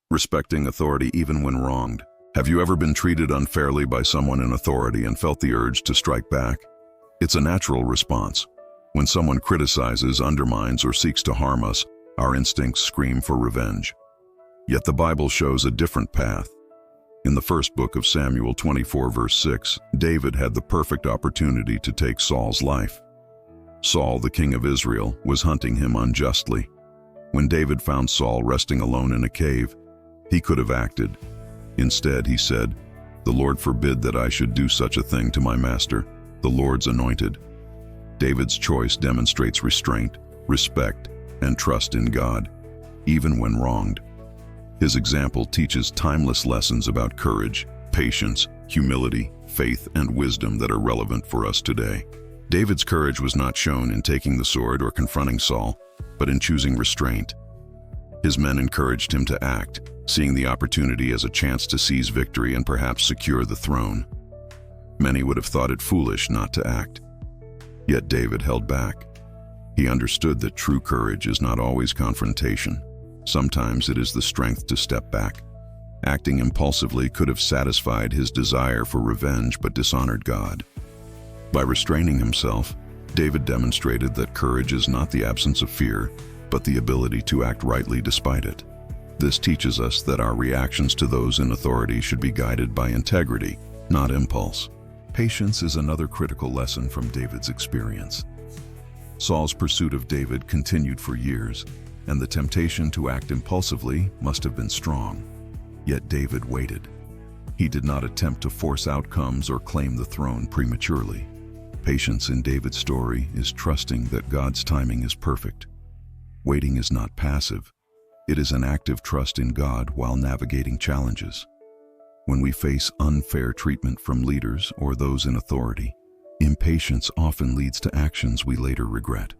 Respecting authority even when wronged. Have you ever been treated unfairly by someone in authority and felt the urge to strike back? It's a natural response. When someone criticizes, undermines, or seeks to harm us, our instincts scream for revenge. Yet the Bible shows a different path. In the first book of Samuel 24 verse 6, David had the perfect opportunity to take Saul's life. Saul, the king of Israel, was hunting him unjustly. When David found Saul resting alone in a cave, he could have acted. Instead, he said, "The Lord forbid that I should do such a thing to my master, the Lord's anointed." David's choice demonstrates restraint, respect, and trust in God, even when wronged. His example teaches timeless lessons about courage, patience, humility, faith, and wisdom that are relevant for us today. David's courage was not shown in taking the sword or confronting Saul, but in choosing restraint. His men encouraged him to act, seeing the opportunity as a chance to seize victory and perhaps secure the throne. Many would have thought it foolish not to act. Yet David held back. He understood that true courage is not always confrontation. Sometimes it is the strength to step back. Acting impulsively could have satisfied his desire for revenge but dishonored God. By restraining himself, David demonstrated that courage is not the absence of fear, but the ability to act rightly despite it. This teaches us that our reactions to those in authority should be guided by integrity, not impulse. Patience is another critical lesson from David's experience. Saul's pursuit of David continued for years, and the temptation to act impulsively must have been strong. Yet David waited. He did not attempt to force outcomes or claim the throne prematurely. Patience in David's story is trusting that God's timing is perfect. Waiting is not passive. It is an active trust in God while navigating challenges. When we face unfair treatment from leaders or those in authority, impatience often leads to actions we later regret.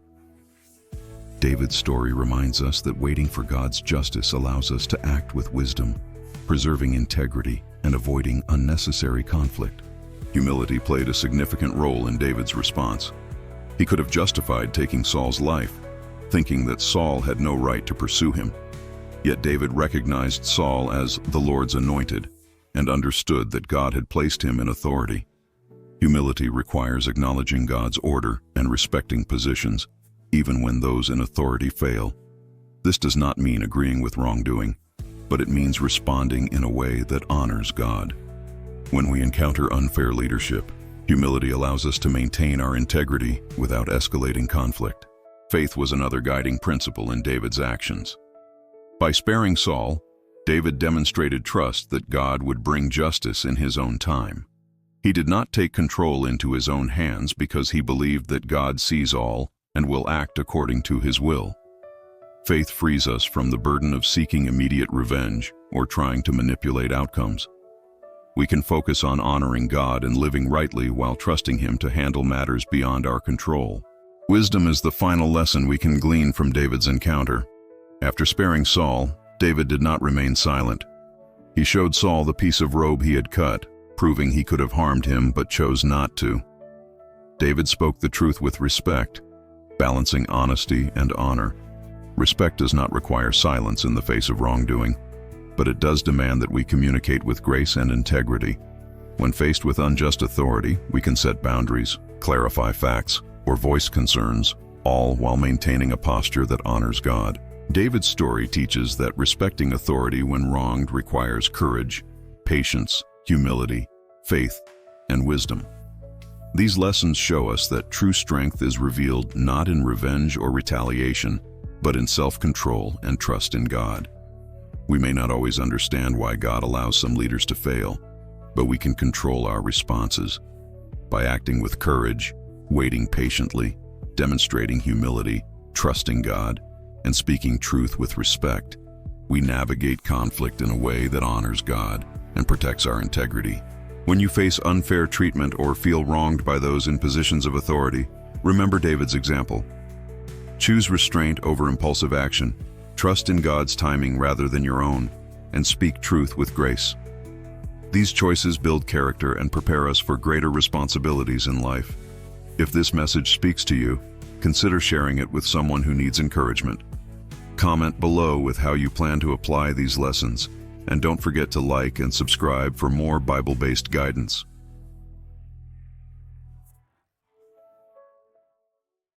David's story reminds us that waiting for God's justice allows us to act with wisdom, preserving integrity and avoiding unnecessary conflict. Humility played a significant role in David's response. He could have justified taking Saul's life, thinking that Saul had no right to pursue him. Yet David recognized Saul as the Lord's anointed and understood that God had placed him in authority. Humility requires acknowledging God's order and respecting positions, even when those in authority fail. This does not mean agreeing with wrongdoing, but it means responding in a way that honors God. When we encounter unfair leadership, humility allows us to maintain our integrity without escalating conflict. Faith was another guiding principle in David's actions. By sparing Saul, David demonstrated trust that God would bring justice in his own time. He did not take control into his own hands because he believed that God sees all and will act according to his will. Faith frees us from the burden of seeking immediate revenge or trying to manipulate outcomes. We can focus on honoring God and living rightly while trusting Him to handle matters beyond our control. Wisdom is the final lesson we can glean from David's encounter. After sparing Saul, David did not remain silent. He showed Saul the piece of robe he had cut, proving he could have harmed him but chose not to. David spoke the truth with respect, balancing honesty and honor. Respect does not require silence in the face of wrongdoing, but it does demand that we communicate with grace and integrity. When faced with unjust authority, we can set boundaries, clarify facts, or voice concerns, all while maintaining a posture that honors God. David's story teaches that respecting authority when wronged requires courage, patience, humility, faith, and wisdom. These lessons show us that true strength is revealed not in revenge or retaliation, but in self-control and trust in God. We may not always understand why God allows some leaders to fail, but we can control our responses. By acting with courage, waiting patiently, demonstrating humility, trusting God, and speaking truth with respect, we navigate conflict in a way that honors God and protects our integrity. When you face unfair treatment or feel wronged by those in positions of authority, remember David's example. Choose restraint over impulsive action, trust in God's timing rather than your own, and speak truth with grace. These choices build character and prepare us for greater responsibilities in life. If this message speaks to you, consider sharing it with someone who needs encouragement. Comment below with how you plan to apply these lessons, and don't forget to like and subscribe for more Bible-based guidance.